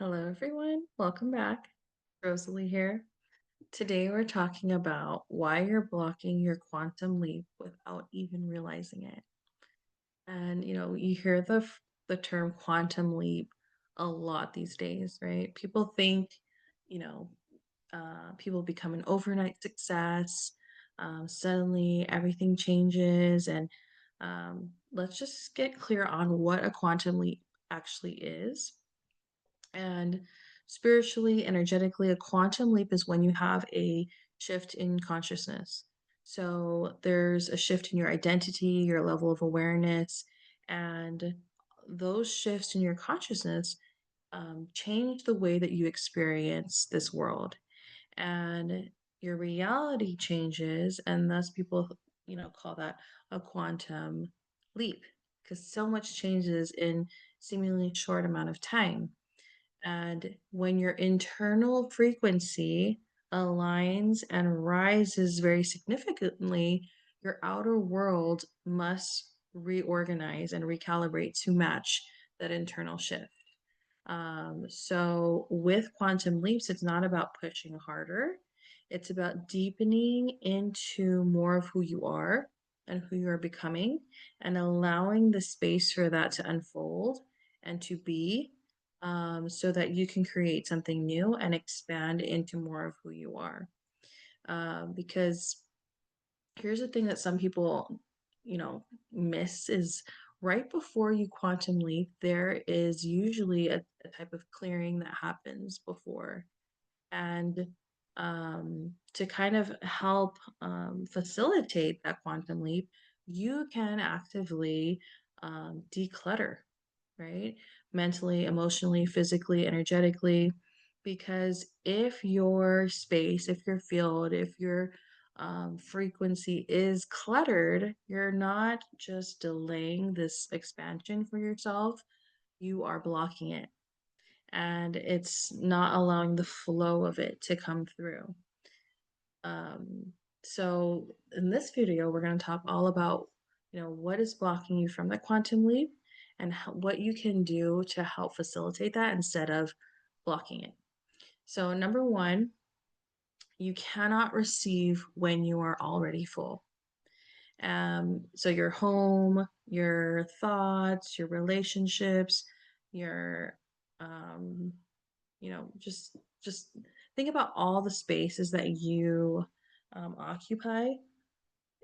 Hello, everyone. Welcome back. Rosalie here. Today, we're talking about why you're blocking your quantum leap without even realizing it. And you hear the term quantum leap a lot these days, right? People think, you know, people become an overnight success. Suddenly, everything changes, and let's just get clear on what a quantum leap actually is. And spiritually, energetically, a quantum leap is when you have a shift in consciousness. So there's a shift in your identity, your level of awareness, and those shifts in your consciousness change the way that you experience this world. And your reality changes, and thus people, call that a quantum leap because so much changes in seemingly short amount of time. And when your internal frequency aligns and rises very significantly, your outer world must reorganize and recalibrate to match that internal shift. So with quantum leaps, it's not about pushing harder. It's about deepening into more of who you are and who you are becoming and allowing the space for that to unfold and to be so that you can create something new and expand into more of who you are. Because here's the thing that some people, miss is right before you quantum leap, there is usually a type of clearing that happens before. And to kind of help facilitate that quantum leap, you can actively declutter, right? Mentally, emotionally, physically, energetically. Because if your space, if your field, if your frequency is cluttered, you're not just delaying this expansion for yourself, you are blocking it. And it's not allowing the flow of it to come through. Um, so in this video, we're going to talk all about, what is blocking you from the quantum leap and what you can do to help facilitate that instead of blocking it. So number one, you cannot receive when you are already full. So your home, your thoughts, your relationships, your, um, just think about all the spaces that you occupy.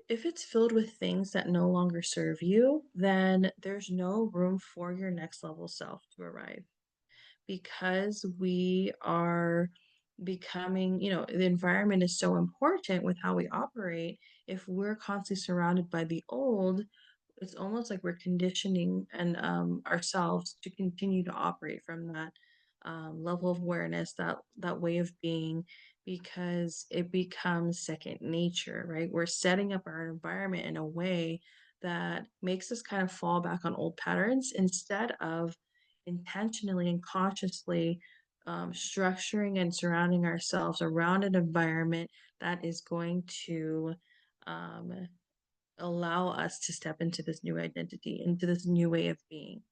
If it's filled with things that no longer serve you, then there's no room for your next level self to arrive because we are becoming, the environment is so important with how we operate. If we're constantly surrounded by the old, it's almost like we're conditioning and ourselves to continue to operate from that level of awareness, that way of being, because it becomes second nature, right? We're setting up our environment in a way that makes us kind of fall back on old patterns instead of intentionally and consciously structuring and surrounding ourselves around an environment that is going to um, allow us to step into this new identity, into this new way of being.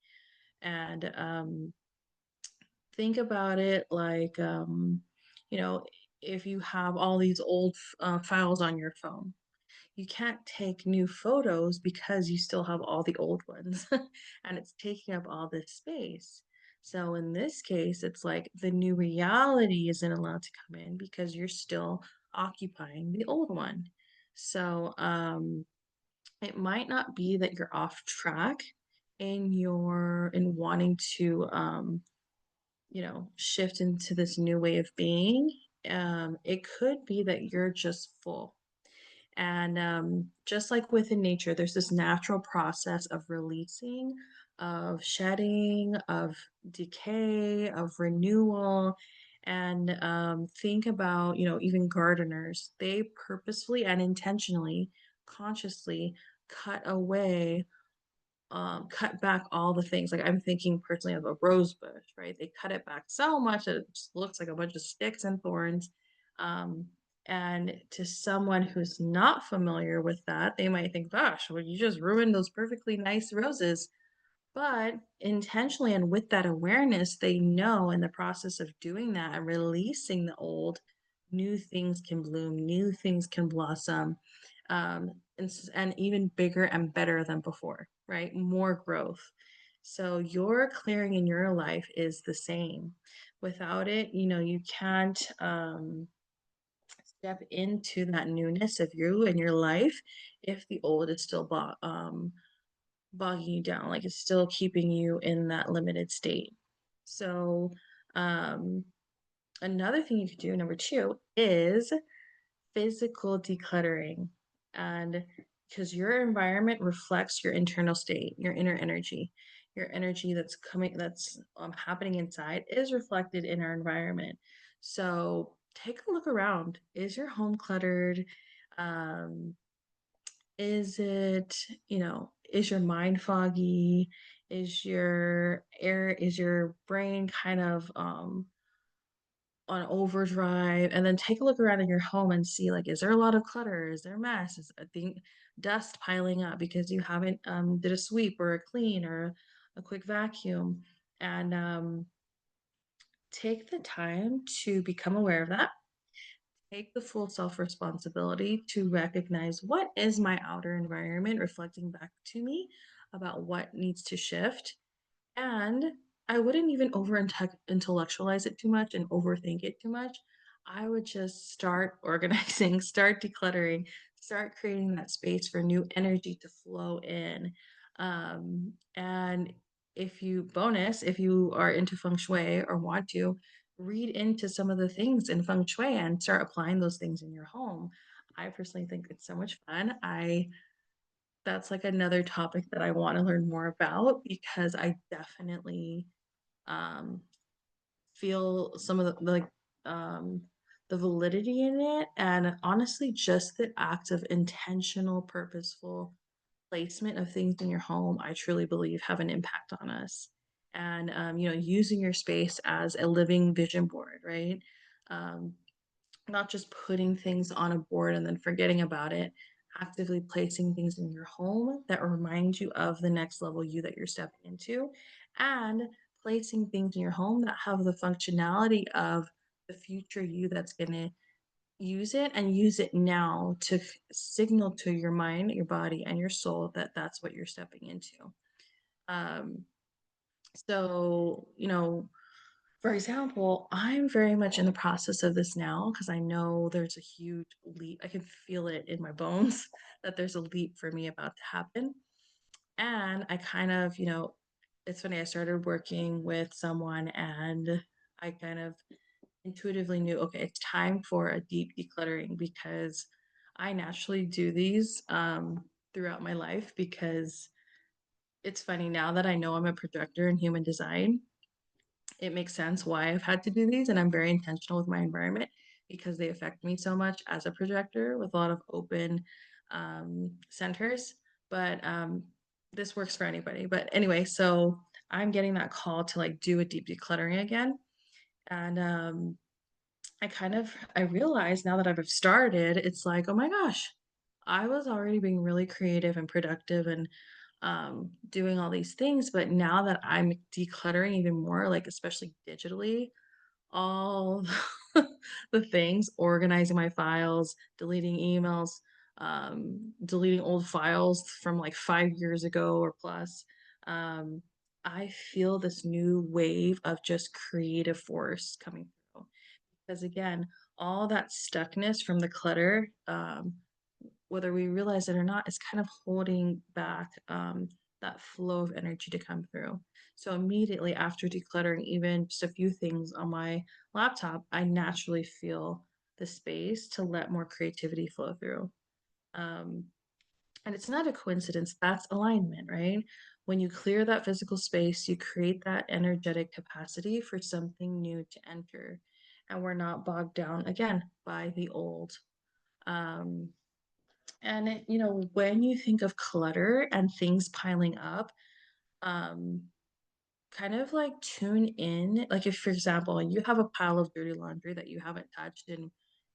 And think about it like, you know, if you have all these old files on your phone, you can't take new photos because you still have all the old ones and it's taking up all this space. So in this case, it's like the new reality isn't allowed to come in because you're still occupying the old one. So it might not be that you're off track in wanting to shift into this new way of being. It could be that you're just full. And just like within nature, there's this natural process of releasing, of shedding, of decay, of renewal. And think about, even gardeners, they purposefully and intentionally, consciously cut back all the things. Like I'm thinking personally of a rose bush, right? They cut it back so much that it just looks like a bunch of sticks and thorns. Um, and to someone who's not familiar with that, they might think, gosh, well, you just ruined those perfectly nice roses. But intentionally and with that awareness, they know in the process of doing that and releasing the old, new things can bloom, new things can blossom, and even bigger and better than before, right? More growth. So your clearing in your life is the same. Without it, you can't step into that newness of you and your life if the old is still bogging you down, like it's still keeping you in that limited state. So, um, another thing you could do, number two, is physical decluttering. And because your environment reflects your internal state, your inner energy, your energy that's happening inside is reflected in our environment. So take a look around. Is your home cluttered? Um, is your mind foggy? Is your brain kind of on overdrive? And then take a look around in your home and see, like, is there a lot of clutter? Is there mess? Is I think dust piling up because you haven't did a sweep or a clean or a quick vacuum? And take the time to become aware of that. Take the full self responsibility to recognize what is my outer environment reflecting back to me about what needs to shift. And I wouldn't even intellectualize it too much and overthink it too much. I would just start organizing, start decluttering, start creating that space for new energy to flow in. And if you are into feng shui or want to, read into some of the things in feng shui and start applying those things in your home. I personally think it's so much fun. I That's like another topic that I want to learn more about because I definitely um, feel some of um, the validity in it, and honestly, just the act of intentional, purposeful placement of things in your home, I truly believe have an impact on us. And using your space as a living vision board, right? Um, Not just putting things on a board and then forgetting about it, actively placing things in your home that remind you of the next level you that you're stepping into, and placing things in your home that have the functionality of the future you that's going to use it and use it now to signal to your mind, your body, and your soul that that's what you're stepping into. Um, for example, I'm very much in the process of this now because I know there's a huge leap. I can feel it in my bones that there's a leap for me about to happen. And I kind of, it's funny, I started working with someone and I kind of intuitively knew, okay, it's time for a deep decluttering because I naturally do these throughout my life because it's funny now that I know I'm a projector in human design, it makes sense why I've had to do these, and I'm very intentional with my environment because they affect me so much as a projector with a lot of open centers. But this works for anybody. But anyway, so I'm getting that call to like do a deep decluttering again, and I realize now that I've started, it's like, oh my gosh, I was already being really creative and productive and doing all these things, but now that I'm decluttering even more, like especially digitally, all the things, organizing my files, deleting emails, deleting old files from like 5 years ago or plus. Um, I feel this new wave of just creative force coming through. Because again, all that stuckness from the clutter, whether we realize it or not, is kind of holding back that flow of energy to come through. So immediately after decluttering even just a few things on my laptop, I naturally feel the space to let more creativity flow through. Um, and it's not a coincidence, that's alignment, right? When you clear that physical space, you create that energetic capacity for something new to enter. And we're not bogged down again by the old. Um, when you think of clutter and things piling up, um, kind of like tune in. Like if, for example, you have a pile of dirty laundry that you haven't touched in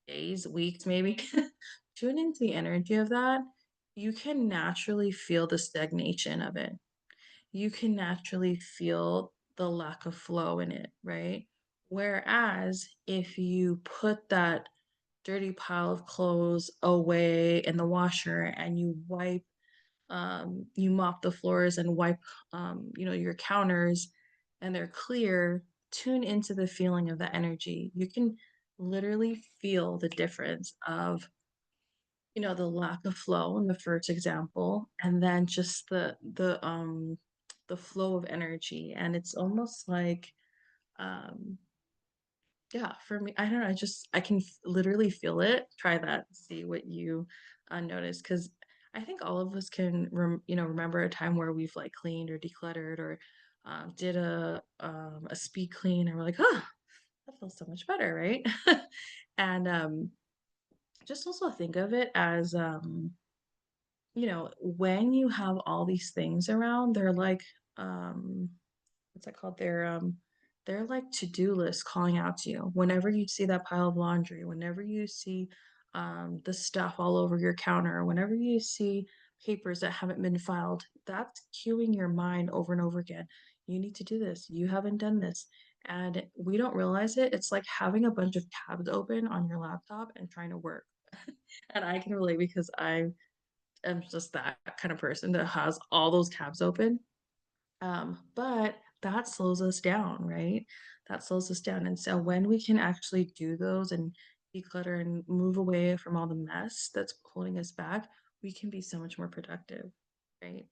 days, weeks, maybe, tune into the energy of that. You can naturally feel the stagnation of it. you can naturally feel the lack of flow in it, right? Whereas if you put that dirty pile of clothes away in the washer and you wipe, you mop the floors and wipe, your counters, and they're clear, tune into the feeling of the energy. You can literally feel the difference of, the lack of flow in the first example, and then just the flow of energy. And it's almost like, um yeah, for me, I don't know, I can literally feel it. Try that, see what you notice, because I think all of us can remember a time where we've like cleaned or decluttered or did a speed clean, and we're like, oh, that feels so much better, right? And just also think of it as, when you have all these things around, they're like, um, what's that called? They're like to-do lists calling out to you. Whenever you see that pile of laundry, whenever you see the stuff all over your counter, whenever you see papers that haven't been filed, that's cueing your mind over and over again. You need to do this. You haven't done this. And we don't realize it. It's like having a bunch of tabs open on your laptop and trying to work. And I can relate because I am just that kind of person that has all those tabs open. But that slows us down, right? That slows us down. And so when we can actually do those and declutter and move away from all the mess that's holding us back, we can be so much more productive, right?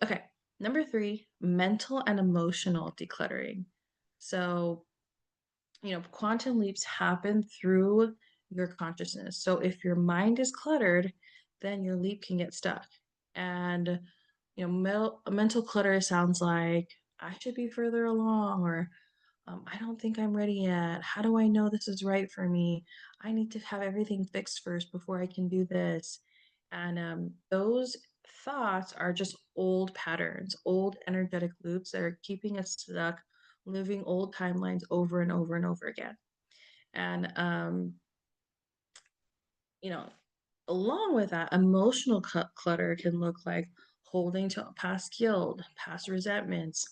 Okay. Number three, mental and emotional decluttering. So, quantum leaps happen through your consciousness. So if your mind is cluttered, then your leap can get stuck. And mental clutter sounds like I should be further along, or I don't think I'm ready yet. How do I know this is right for me? I need to have everything fixed first before I can do this. And those thoughts are just old patterns, old energetic loops that are keeping us stuck, living old timelines over and over and over again. And you know, along with that, emotional clutter can look like holding to past guilt, past resentments,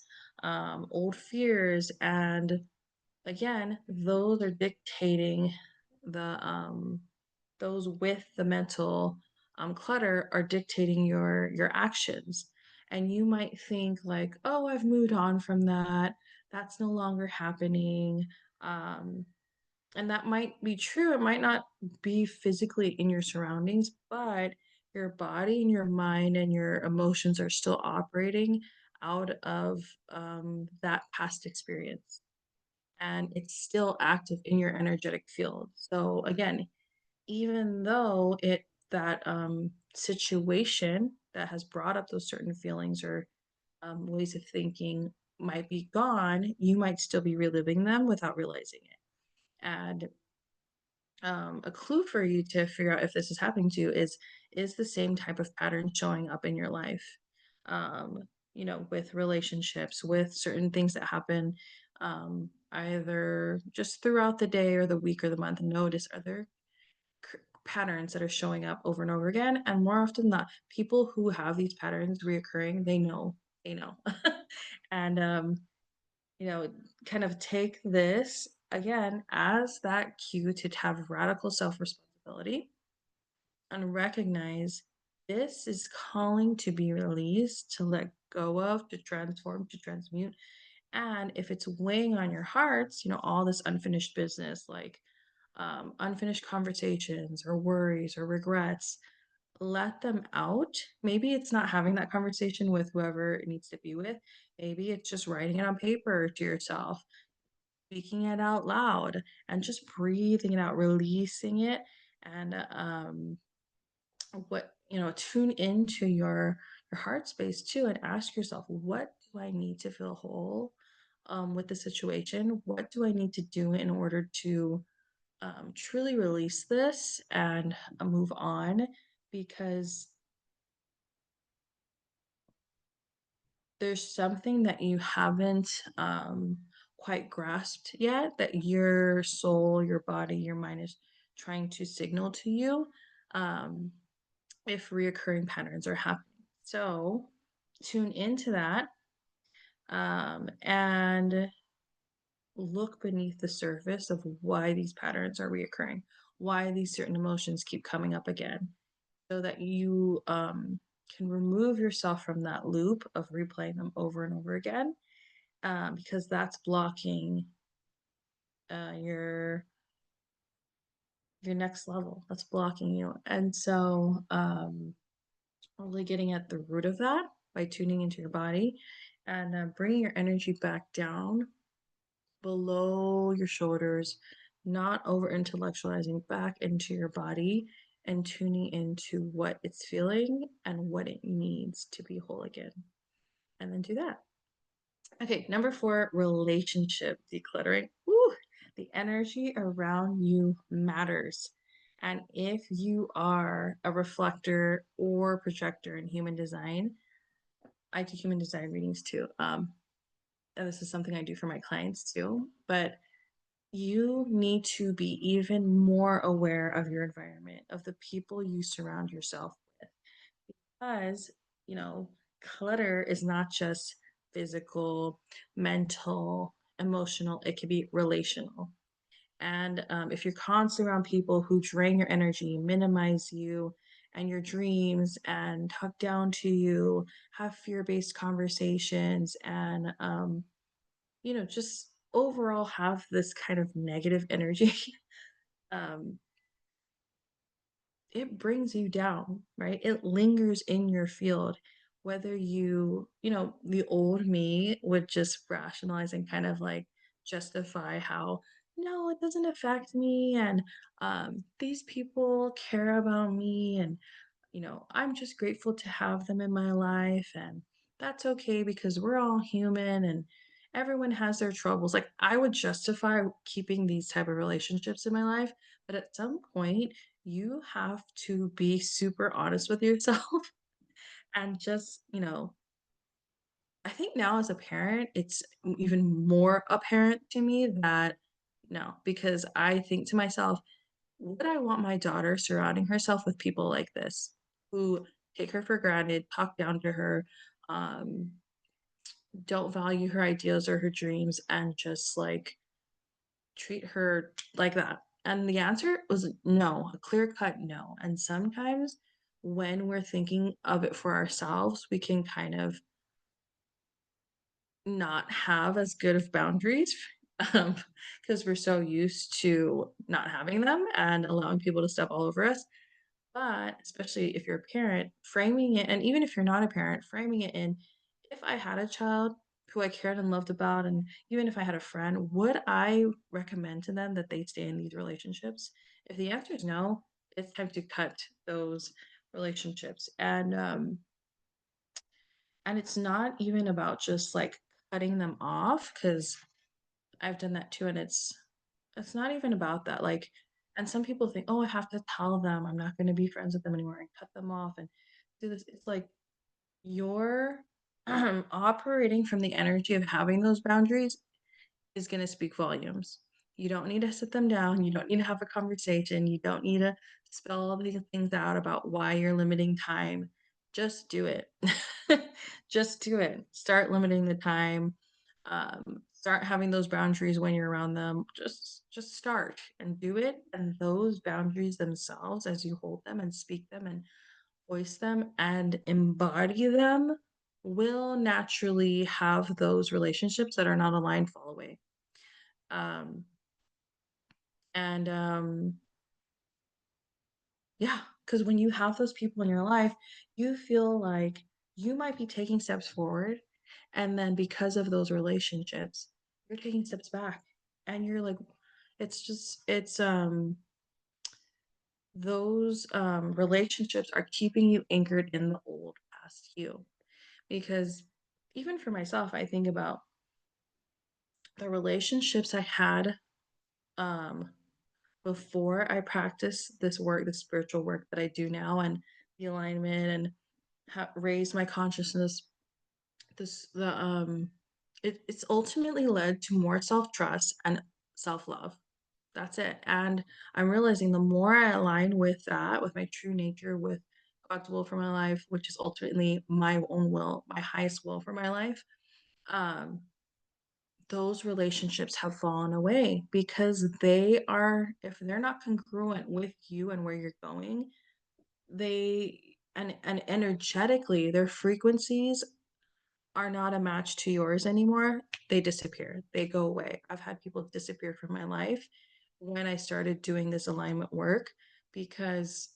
old fears, and again, those are dictating the those with the mental clutter are dictating your actions. And you might think like, oh, I've moved on from that. That's no longer happening. Um, and that might be true. It might not be physically in your surroundings, but your body and your mind and your emotions are still operating out of that past experience. And it's still active in your energetic field. So again, even though that situation that has brought up those certain feelings or ways of thinking might be gone, you might still be reliving them without realizing it. And a clue for you to figure out if this is happening to you is the same type of pattern showing up in your life, um, with relationships, with certain things that happen, either just throughout the day or the week or the month. Notice, are there patterns that are showing up over and over again? And more often than not, people who have these patterns reoccurring, they know. And you know, kind of take this again as that cue to have radical self responsibility and recognize this is calling to be released, to let go of, to transform, to transmute. And if it's weighing on your hearts, all this unfinished business, like unfinished conversations or worries or regrets, let them out. Maybe it's not having that conversation with whoever it needs to be with. Maybe it's just writing it on paper to yourself, speaking it out loud, and just breathing it out, releasing it. And tune into your heart space too, and ask yourself, what do I need to feel whole with the situation? What do I need to do in order to truly release this and move on? Because there's something that you haven't quite grasped yet, that your soul, your body, your mind is trying to signal to you, um, if reoccurring patterns are happening. So tune into that, and look beneath the surface of why these patterns are reoccurring, why these certain emotions keep coming up again, so that you can remove yourself from that loop of replaying them over and over again, because that's blocking your next level. That's blocking you. And so, really getting at the root of that by tuning into your body and bringing your energy back down below your shoulders, not over intellectualizing, back into your body and tuning into what it's feeling and what it needs to be whole again. And then do that. Okay, number 4, relationship decluttering. Woo, the energy around you matters. And if you are a reflector or projector in human design, I do human design readings too. And this is something I do for my clients too. But you need to be even more aware of your environment, of the people you surround yourself with, because, you know, clutter is not just physical, mental, emotional, it can be relational. And if you're constantly around people who drain your energy, minimize you and your dreams, and talk down to you, have fear based conversations, and, just overall have this kind of negative energy, um, it brings you down, right? It lingers in your field. Whether the old me would just rationalize and kind of like justify how, no, it doesn't affect me. And these people care about me. And I'm just grateful to have them in my life, and that's okay because we're all human and everyone has their troubles. Like, I would justify keeping these type of relationships in my life, but at some point you have to be super honest with yourself and just, I think now as a parent, it's even more apparent to me that no, because I think to myself, would I want my daughter surrounding herself with people like this who take her for granted, talk down to her, um, don't value her ideas or her dreams, and just like treat her like that? And the answer was no, a clear cut no. And sometimes when we're thinking of it for ourselves, we can kind of not have as good of boundaries um, because we're so used to not having them and allowing people to step all over us. But especially if you're a parent, framing it, and even if you're not a parent, framing it in, if I had a child who I cared and loved about, and even if I had a friend, would I recommend to them that they stay in these relationships? If the answer is no, it's time to cut those relationships. And it's not even about just like cutting them off, because I've done that too, and it's not even about that. Like, and some people think, oh, I have to tell them I'm not going to be friends with them anymore and cut them off and do this. It's like you're operating from the energy of having those boundaries is going to speak volumes. You don't need to sit them down. You don't need to have a conversation. You don't need to spell all these things out about why you're limiting time. Just do it. Just do it. Start limiting the time. Start having those boundaries when you're around them. Just start and do it. And those boundaries themselves, as you hold them and speak them and voice them and embody them, will naturally have those relationships that are not aligned fall away. Um, and yeah, because when you have those people in your life, you feel like you might be taking steps forward. And then because of those relationships, you're taking steps back. And you're like, it's those relationships are keeping you anchored in the old past you. Because even for myself, I think about the relationships I had um before I practiced this work, the spiritual work that I do now, and the alignment, and raise my consciousness. This the it's ultimately led to more self trust and self love. That's it. And I'm realizing the more I align with that, with my true nature, with God's will for my life, which is ultimately my own will, my highest will for my life, um, those relationships have fallen away because they are, if they're not congruent with you and where you're going, they and energetically their frequencies are not a match to yours anymore. They disappear, they go away. I've had people disappear from my life when I started doing this alignment work because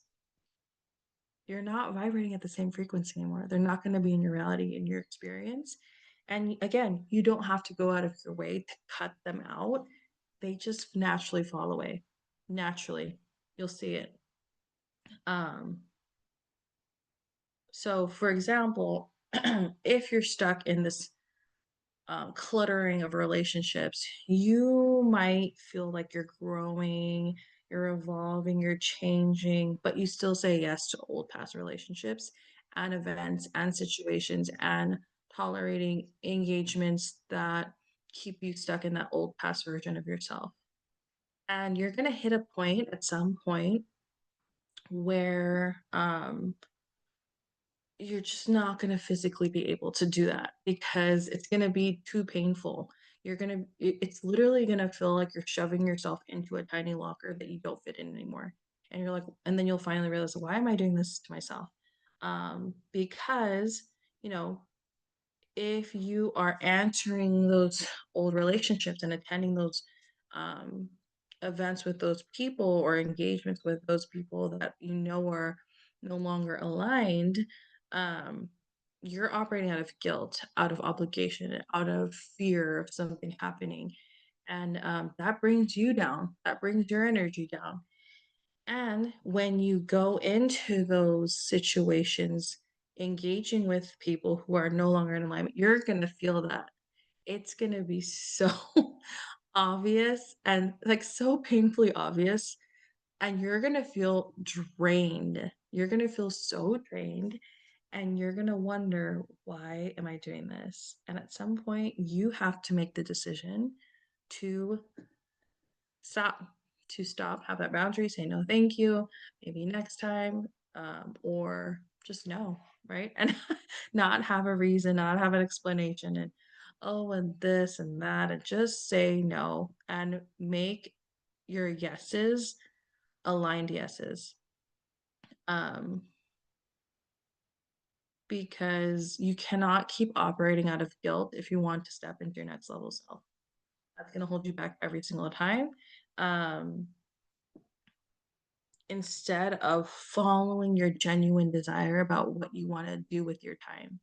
you're not vibrating at the same frequency anymore. They're not going to be in your reality, in your experience. And again, you don't have to go out of your way to cut them out. They just naturally fall away. Naturally, you'll see it. Um, so, for example, if you're stuck in this cluttering of relationships, you might feel like you're growing, you're evolving, you're changing, but you still say yes to old past relationships and events and situations and tolerating engagements that keep you stuck in that old past version of yourself. And you're going to hit a point at some point where you're just not going to physically be able to do that because it's going to be too painful. It's literally going to feel like you're shoving yourself into a tiny locker that you don't fit in anymore. And you're like, and then you'll finally realize, why am I doing this to myself? Because, you know, if you are answering those old relationships and attending those um, events with those people or engagements with those people that you know are no longer aligned, um, you're operating out of guilt, out of obligation, out of fear of something happening. And that brings you down, that brings your energy down. And when you go into those situations, engaging with people who are no longer in alignment, you're going to feel that. It's going to be so obvious and like so painfully obvious. And you're going to feel drained. You're going to feel so drained. And you're going to wonder, why am I doing this? And at some point, you have to make the decision to stop stop, have that boundary, say no, thank you, maybe next time, or just no, right? And not have a reason, not have an explanation, and oh, and this and that, and just say no and make your yeses aligned yeses. Um, because you cannot keep operating out of guilt if you want to step into your next level self. That's going to hold you back every single time. Um, Instead of following your genuine desire about what you want to do with your time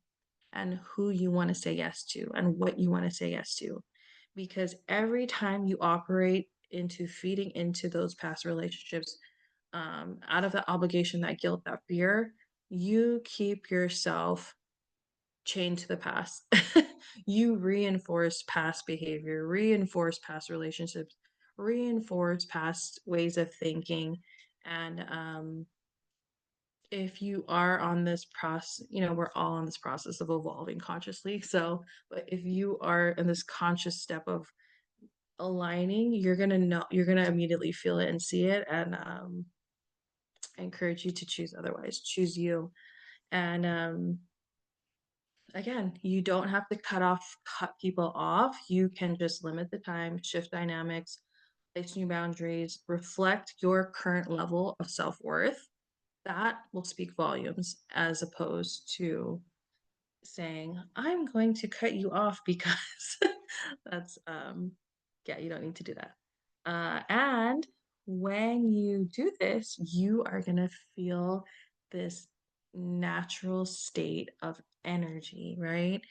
and who you want to say yes to and what you want to say yes to. Because every time you operate into feeding into those past relationships, out of that obligation, that guilt, that fear, you keep yourself chained to the past. You reinforce past behavior, reinforce past relationships, reinforce past ways of thinking. And if you are on this process, you know, we're all on this process of evolving consciously. So, but if you are in this conscious step of aligning, you're going to know, you're going to immediately feel it and see it. And I encourage you to choose otherwise, choose you. And again, you don't have to cut people off. You can just limit the time, shift dynamics, place new boundaries, reflect your current level of self worth. That will speak volumes as opposed to saying, I'm going to cut you off because that's, yeah, you don't need to do that. And when you do this, you are going to feel this natural state of energy, right?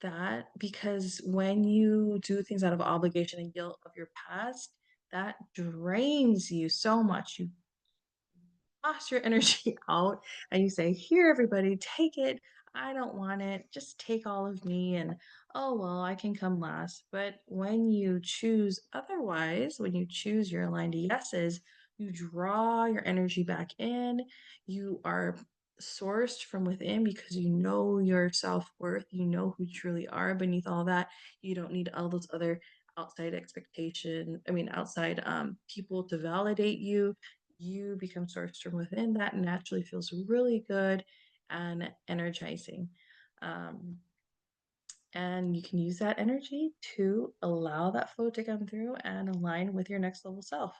That because when you do things out of obligation and guilt of your past, that drains you so much. You toss your energy out and you say, here, everybody, take it. I don't want it. Just take all of me. And oh, well, I can come last. But when you choose otherwise, when you choose your aligned yeses, you draw your energy back in. You are sourced from within because you know your self worth. You know who you truly are beneath all that. You don't need all those other outside expectation. I mean, outside people to validate you. you become sourced from within, that naturally feels really good and energizing. Um, and you can use that energy to allow that flow to come through and align with your next level self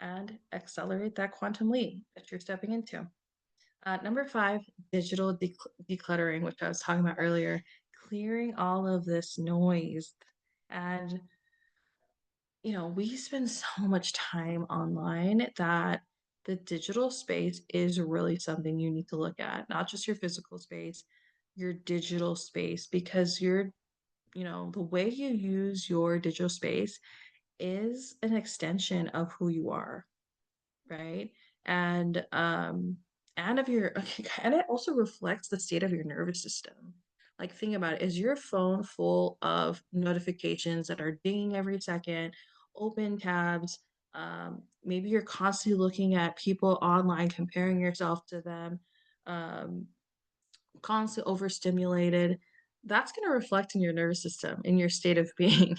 and accelerate that quantum leap that you're stepping into. Number five, digital decluttering, which I was talking about earlier, clearing all of this noise. And, we spend so much time online that the digital space is really something you need to look at, not just your physical space, your digital space, because the way you use your digital space is an extension of who you are, right? And and of your okay, and it also reflects the state of your nervous system. Like think about it, is your phone full of notifications that are dinging every second, open tabs? Maybe you're constantly looking at people online, comparing yourself to them, um, constantly overstimulated. That's going to reflect in your nervous system, in your state of being.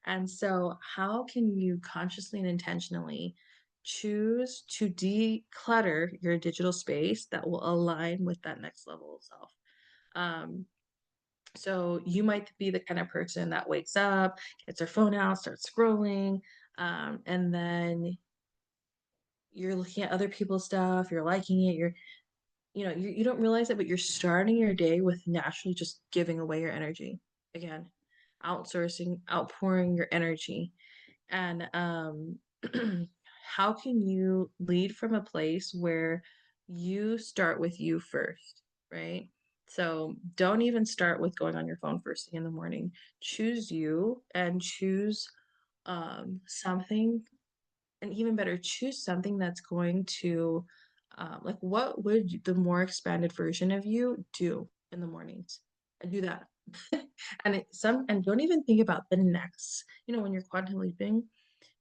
And so, how can you consciously and intentionally choose to declutter your digital space that will align with that next level of self? Um, so, you might be the kind of person that wakes up, gets their phone out, starts scrolling, and then you're looking at other people's stuff, you're liking it, you don't realize it, but you're starting your day with naturally just giving away your energy. Again, outsourcing, outpouring your energy. And how can you lead from a place where you start with you first, right? So don't even start with going on your phone first thing in the morning. Choose you and choose something, and even better, choose something that's going to like what would the more expanded version of you do in the mornings, and do that. And don't even think about the next, when you're quantum leaping,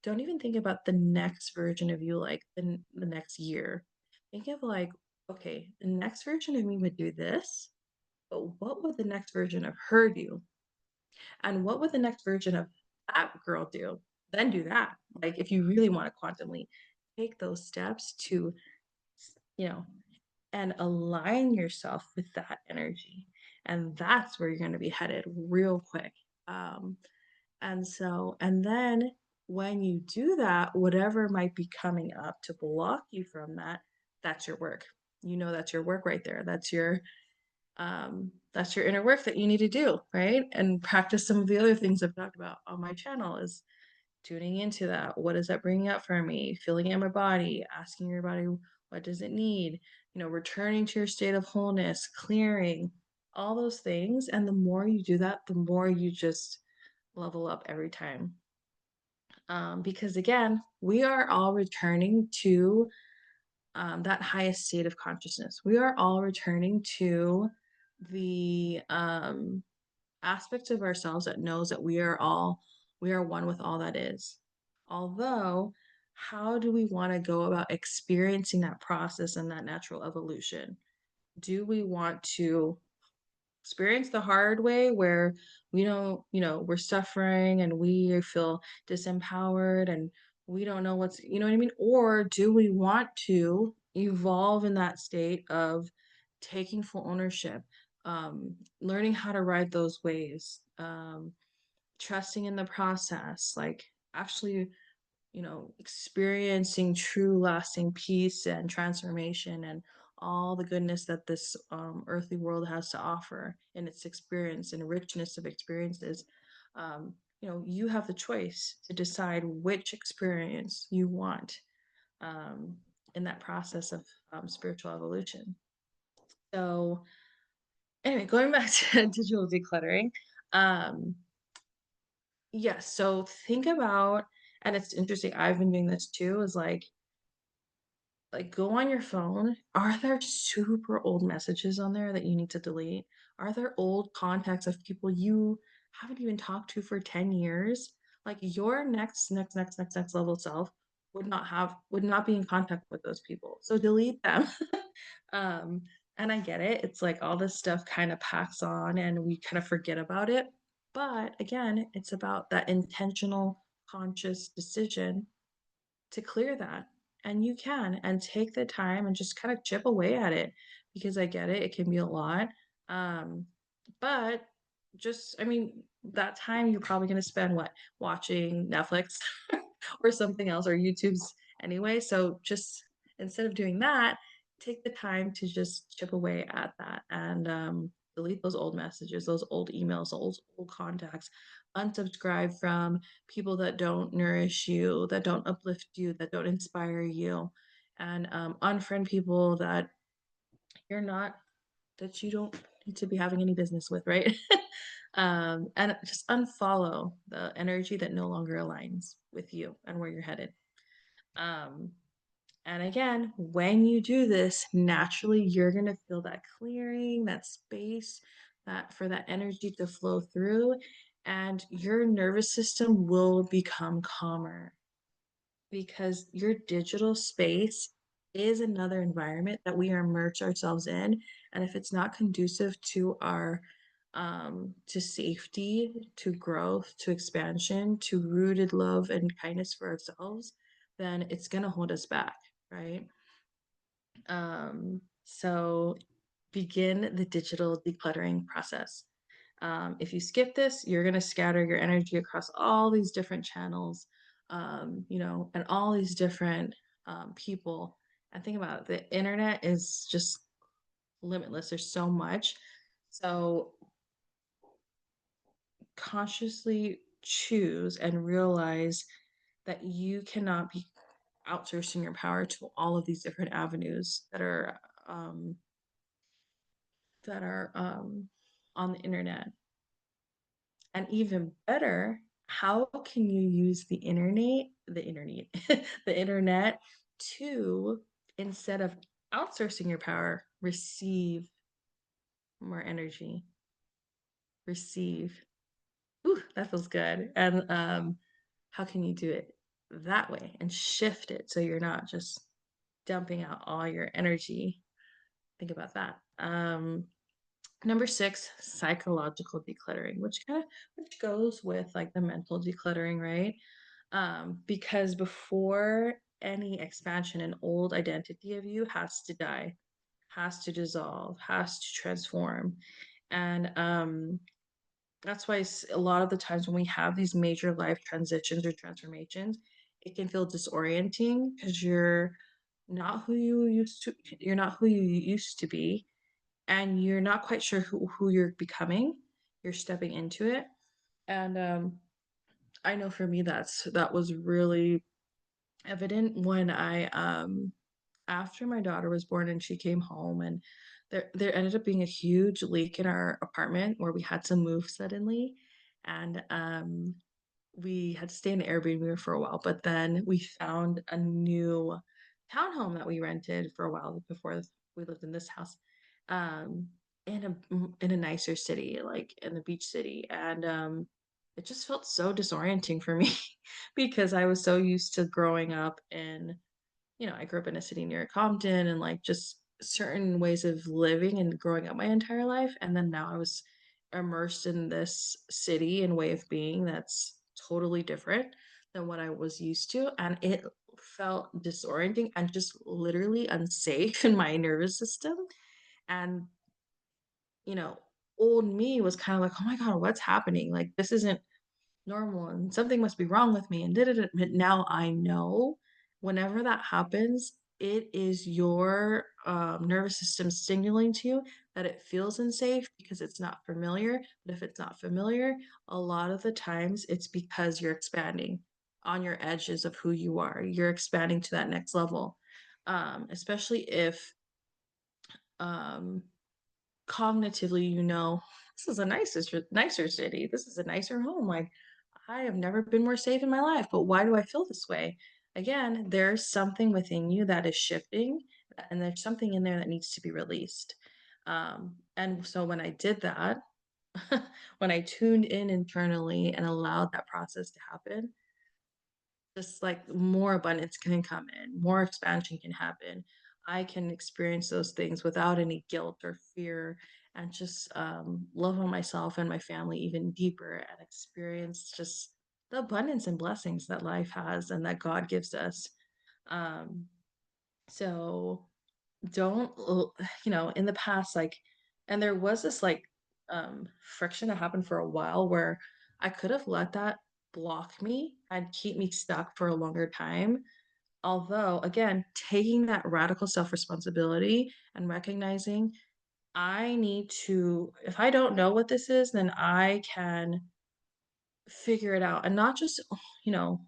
don't even think about the next version of you, like the next year. Think of like, okay, the next version of me would do this, but what would the next version of her do? And what would the next version of that girl do? Then do that. Like if you really want to quantum leap, take those steps to, you know, and align yourself with that energy. And that's where you're going to be headed real quick. Um, and then when you do that, whatever might be coming up to block you from that, that's your work. That's your work right there. That's your inner work that you need to do, right? And practice some of the other things I've talked about on my channel is tuning into that. What is that bringing up for me? Feeling in my body, asking your body, what does it need? Returning to your state of wholeness, clearing, all those things. And the more you do that, the more you just level up every time. Because again, we are all returning to that highest state of consciousness. We are all returning to the aspect of ourselves that knows that we are one with all that is. Although, how do we want to go about experiencing that process and that natural evolution? Do we want to experience the hard way where we don't, we're suffering and we feel disempowered and we don't know you know what I mean? Or do we want to evolve in that state of taking full ownership, learning how to ride those waves, trusting in the process, like actually experiencing true lasting peace and transformation and all the goodness that this earthly world has to offer in its experience and richness of experiences. You have the choice to decide which experience you want um, in that process of spiritual evolution. So, anyway, going back to digital decluttering, um, yes. So think about, and it's interesting. I've been doing this too. Is like go on your phone. Are there super old messages on there that you need to delete? Are there old contacts of people you haven't even talked to for 10 years? Like your next level self would not be in contact with those people. So delete them. um, and I get it. It's like all this stuff kind of packs on and we kind of forget about it. But again, it's about that intentional, conscious decision to clear that. and you can, and take the time and just kind of chip away at it because I get it, it can be a lot. Um, but just, I mean, that time you're probably going to spend what? Watching Netflix or something else or YouTube's anyway. So just instead of doing that, take the time to just chip away at that and delete those old messages, those old emails, those old contacts, unsubscribe from people that don't nourish you, that don't uplift you, that don't inspire you, and unfriend people that you're not, that you don't need to be having any business with, right? And just unfollow the energy that no longer aligns with you and where you're headed. Um, and again, when you do this, naturally you're gonna feel that clearing, that space, that for that energy to flow through, and your nervous system will become calmer because your digital space is another environment that we immerse ourselves in. And if it's not conducive to our to safety, to growth, to expansion, to rooted love and kindness for ourselves, then it's gonna hold us back, right? So begin the digital decluttering process. If you skip this, you're going to scatter your energy across all these different channels, and all these different people. And think about it, the internet is just limitless. There's so much. So consciously choose and realize that you cannot be outsourcing your power to all of these different avenues um, that are on the internet. And even better, how can you use the internet to, instead of outsourcing your power, receive more energy, receive. Ooh, that feels good. And how can you do it that way and shift it so you're not just dumping out all your energy? Think about that. Number six, psychological decluttering, which goes with like the mental decluttering, right? Because before any expansion, an old identity of you has to die, has to dissolve, has to transform. And that's why a lot of the times when we have these major life transitions or transformations, it can feel disorienting because you're not who you used to be, and you're not quite sure who you're becoming. You're stepping into it. And I know for me that was really evident when I after my daughter was born and she came home, and there ended up being a huge leak in our apartment where we had to move suddenly. And we had to stay in Airbnb for a while, but then we found a new townhome that we rented for a while before we lived in this house, um, in a nicer city, like in the beach city, and it just felt so disorienting for me because I was so used to growing up in, I grew up in a city near Compton and like just certain ways of living and growing up my entire life. And then now I was immersed in this city and way of being that's totally different than what I was used to. And it felt disorienting and just literally unsafe in my nervous system. And, you know, old me was kind of like, oh my God, what's happening? Like, this isn't normal and something must be wrong with me and did it. But now I know whenever that happens, it is your nervous system signaling to you that it feels unsafe because it's not familiar. But if it's not familiar, a lot of the times it's because you're expanding on your edges of who you are. You're expanding to that next level. Especially if um, cognitively, this is a nicer city. This is a nicer home. Like, I have never been more safe in my life, but why do I feel this way? Again, there's something within you that is shifting, and there's something in there that needs to be released. And so when I did that, when I tuned in internally and allowed that process to happen, just like more abundance can come in, more expansion can happen. I can experience those things without any guilt or fear, and just love on myself and my family even deeper and experience just the abundance and blessings that life has and that God gives us. Um, so don't in the past, like, and there was this like friction that happened for a while where I could have let that block me and keep me stuck for a longer time. Although, again, taking that radical self-responsibility and recognizing I need to, if I don't know what this is, then I can figure it out. And not just, you know,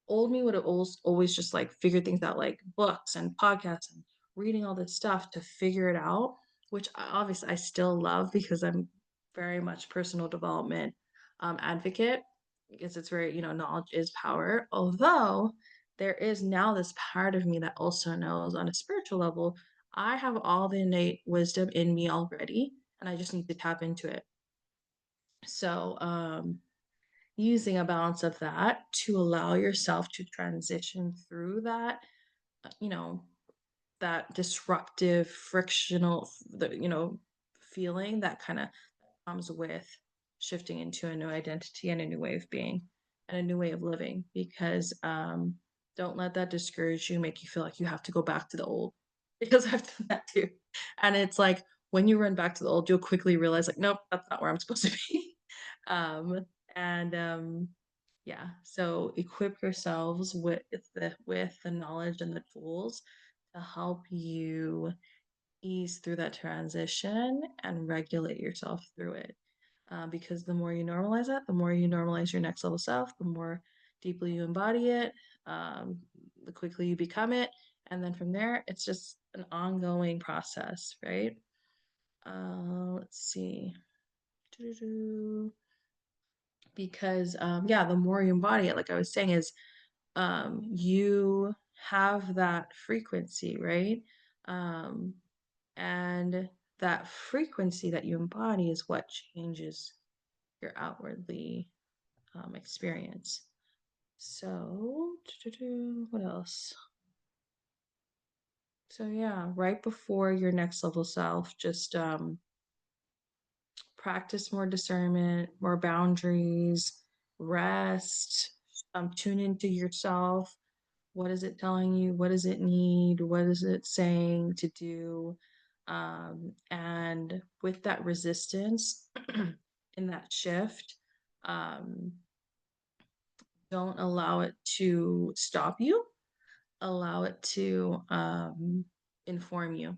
old me would have always just like figured things out, like books and podcasts and reading all this stuff to figure it out, which obviously I still love because I'm very much personal development advocate, because it's very, knowledge is power. Although there is now this part of me that also knows on a spiritual level, I have all the innate wisdom in me already, and I just need to tap into it. So, using a balance of that to allow yourself to transition through that, uh, you know, that disruptive, frictional, feeling that kind of comes with shifting into a new identity and a new way of being and a new way of living. Because don't let that discourage you, make you feel like you have to go back to the old. Because I've done that too. And it's like when you run back to the old, you'll quickly realize, like, nope, that's not where I'm supposed to be. um, and yeah, so equip yourselves with the knowledge and the tools to help you ease through that transition and regulate yourself through it. Because the more you normalize that, the more you normalize your next level self, the more deeply you embody it, um, the quickly you become it. And then from there, it's just an ongoing process, right? Let's see. Doo-doo-doo. Because, yeah, the more you embody it, like I was saying, is you have that frequency, right? Um, and that frequency that you embody is what changes your outwardly experience. So, what else? So, yeah, right before your next level self, just practice more discernment, more boundaries, rest, tune into yourself. What is it telling you? What does it need? What is it saying to do? And with that resistance in that shift, um, don't allow it to stop you. Allow it to inform you.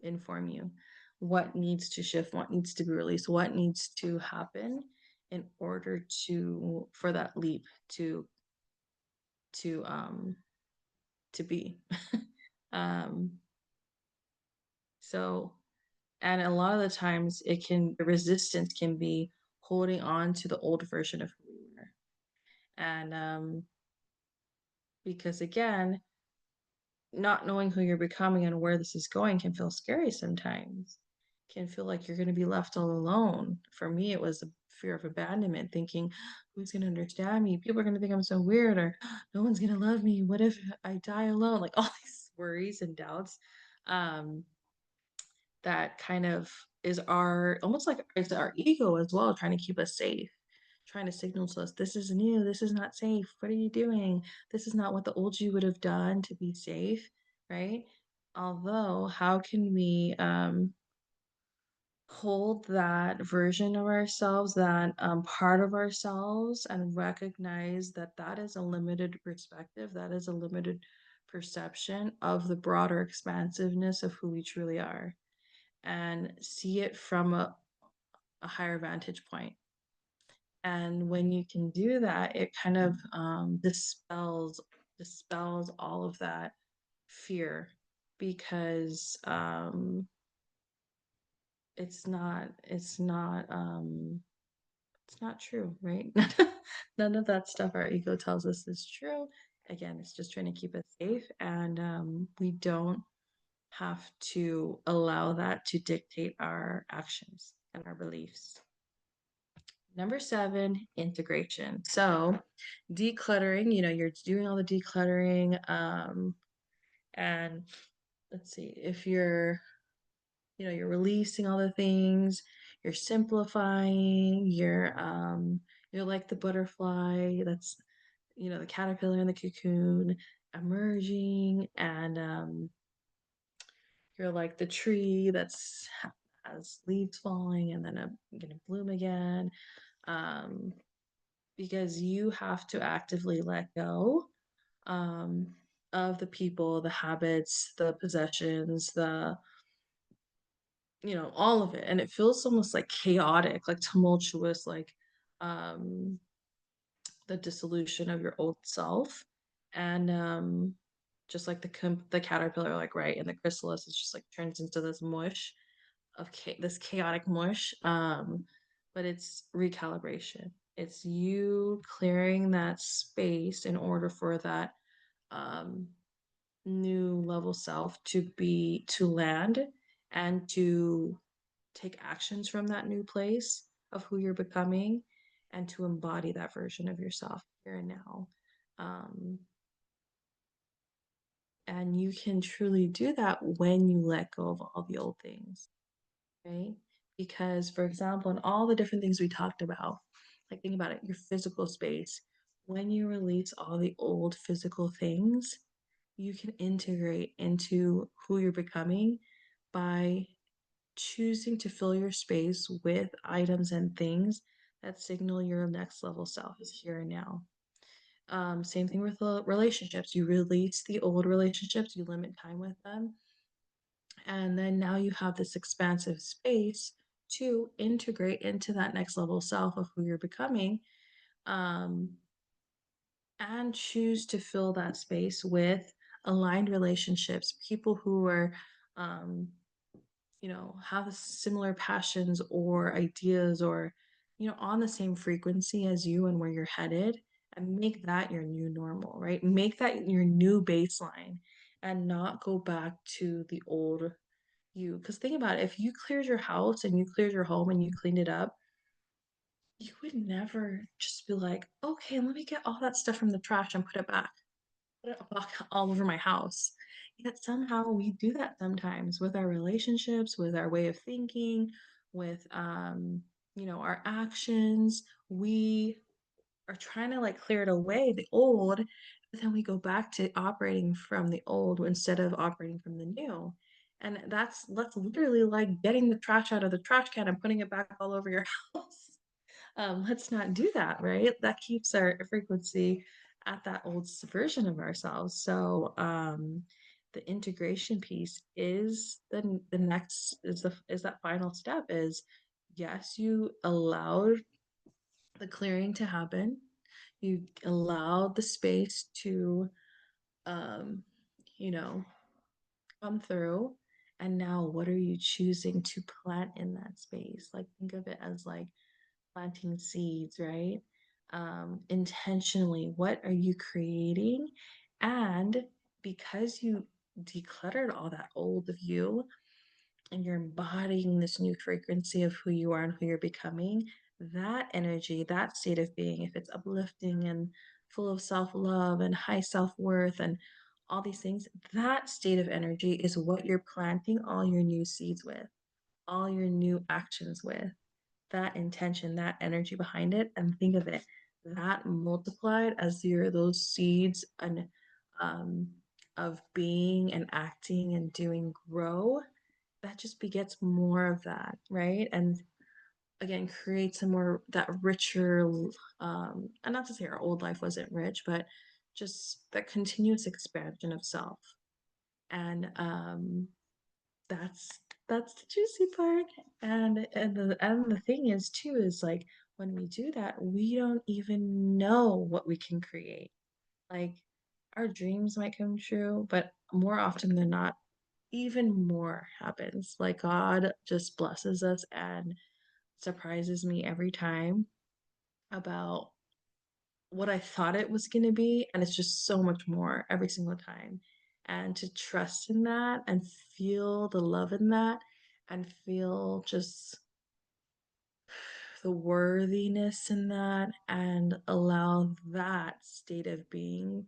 Inform you. What needs to shift? What needs to be released? What needs to happen in order for that leap to um to be. um so, and a lot of the times the resistance can be holding on to the old version of who we were. And because again, not knowing who you're becoming and where this is going can feel scary sometimes. Can feel like you're going to be left all alone. For me, it was a fear of abandonment, thinking, who's going to understand me? People are going to think I'm so weird, or no one's going to love me. What if I die alone? Like all these worries and doubts. Um, that kind of is our almost like it's our ego as well, trying to keep us safe, trying to signal to us, this is new, this is not safe, what are you doing, this is not what the old you would have done to be safe, right? Although how can we hold that version of ourselves, that part of ourselves, and recognize that that is a limited perspective, that is a limited perception of the broader expansiveness of who we truly are, and see it from a higher vantage point. And when you can do that, it kind of dispels all of that fear, because it's not true, right? None of that stuff our ego tells us is true. Again, it's just trying to keep us safe, and we don't have to allow that to dictate our actions and our beliefs. Number seven, integration. So, decluttering, you're doing all the decluttering. And let's see, if you're releasing all the things, you're simplifying, you're like the butterfly that's, the caterpillar in the cocoon. emerging, and you're like the tree has leaves falling and then gonna bloom again. Um, because you have to actively let go um, of the people, the habits, the possessions, all of it. And it feels almost like chaotic, like tumultuous, like um, the dissolution of your old self. And just like the caterpillar, like right, and the chrysalis is just like turns into this mush of this chaotic mush. But it's recalibration. It's you clearing that space in order for that um, new level self to land and to take actions from that new place of who you're becoming and to embody that version of yourself here and now. Um, and you can truly do that when you let go of all the old things, right? Because, for example, in all the different things we talked about, like think about it, your physical space, when you release all the old physical things, you can integrate into who you're becoming by choosing to fill your space with items and things that signal your next level self is here and now. Same thing with the relationships. You release the old relationships, you limit time with them, and then now you have this expansive space to integrate into that next level self of who you're becoming, um, and choose to fill that space with aligned relationships, people who are um, have similar passions or ideas or, on the same frequency as you and where you're headed, and make that your new normal, right? Make that your new baseline and not go back to the old you. Because think about it, if you cleared your house and you cleared your home and you cleaned it up, you would never just be like, okay, let me get all that stuff from the trash and put it back all over my house. Yet somehow we do that sometimes with our relationships, with our way of thinking, with our actions. We are trying to like clear it away, the old, but then we go back to operating from the old instead of operating from the new. And that's literally like getting the trash out of the trash can and putting it back all over your house. Let's not do that, right? That keeps our frequency at that old version of ourselves. So the integration piece is the next is that final step is yes, you allowed the clearing to happen. You allowed the space to um, you know, come through. And now what are you choosing to plant in that space? Like think of it as like planting seeds, right? Intentionally, what are you creating? And because you decluttered all that old of you and you're embodying this new frequency of who you are and who you're becoming, that energy, that state of being, if it's uplifting and full of self love and high self worth and all these things, that state of energy is what you're planting all your new seeds with, all your new actions with that intention, that energy behind it, and think of it that multiplied as those seeds and um, of being and acting and doing grow. That just begets more of that, right? And again, creates a more that richer, and not to say our old life wasn't rich, but just that continuous expansion of self. And that's that's the juicy part. And the thing is too is like when we do that, we don't even know what we can create. Like our dreams might come true, but more often than not, even more happens. Like God just blesses us and surprises me every time about what I thought it was going to be. And it's just so much more every single time. And to trust in that and feel the love in that and feel just the worthiness in that and allow that state of being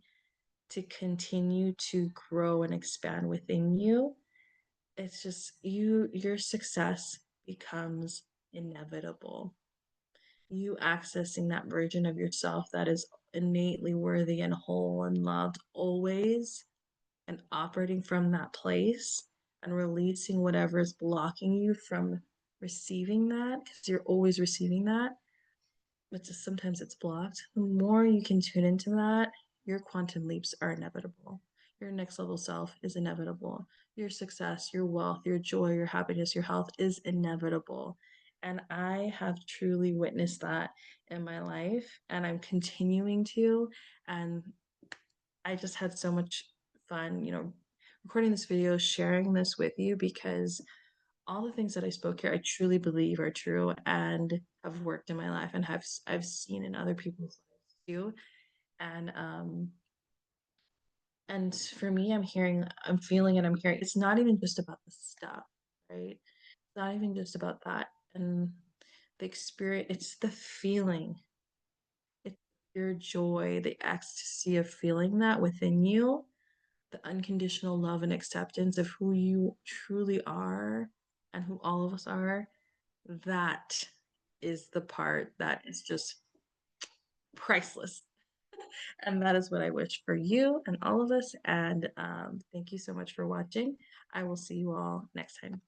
to continue to grow and expand within you. It's just your success becomes inevitable. You accessing that version of yourself that is innately worthy and whole and loved always, and operating from that place and releasing whatever is blocking you from receiving that, because you're always receiving that, but just sometimes it's blocked. The more you can tune into that, your quantum leaps are inevitable. Your next level self is inevitable. Your success, your wealth, your joy, your happiness, your health is inevitable. And I have truly witnessed that in my life, and I'm continuing to. And I just had so much fun, recording this video, sharing this with you, because all the things that I spoke here, I truly believe are true and have worked in my life and I've seen in other people's lives too. And and for me, I'm feeling and I'm hearing it's not even just about the stuff, right? It's not even just about that. And the experience, it's the feeling. It's your joy, the ecstasy of feeling that within you, the unconditional love and acceptance of who you truly are and who all of us are. That is the part that is just priceless. And that is what I wish for you and all of us. And thank you so much for watching. I will see you all next time.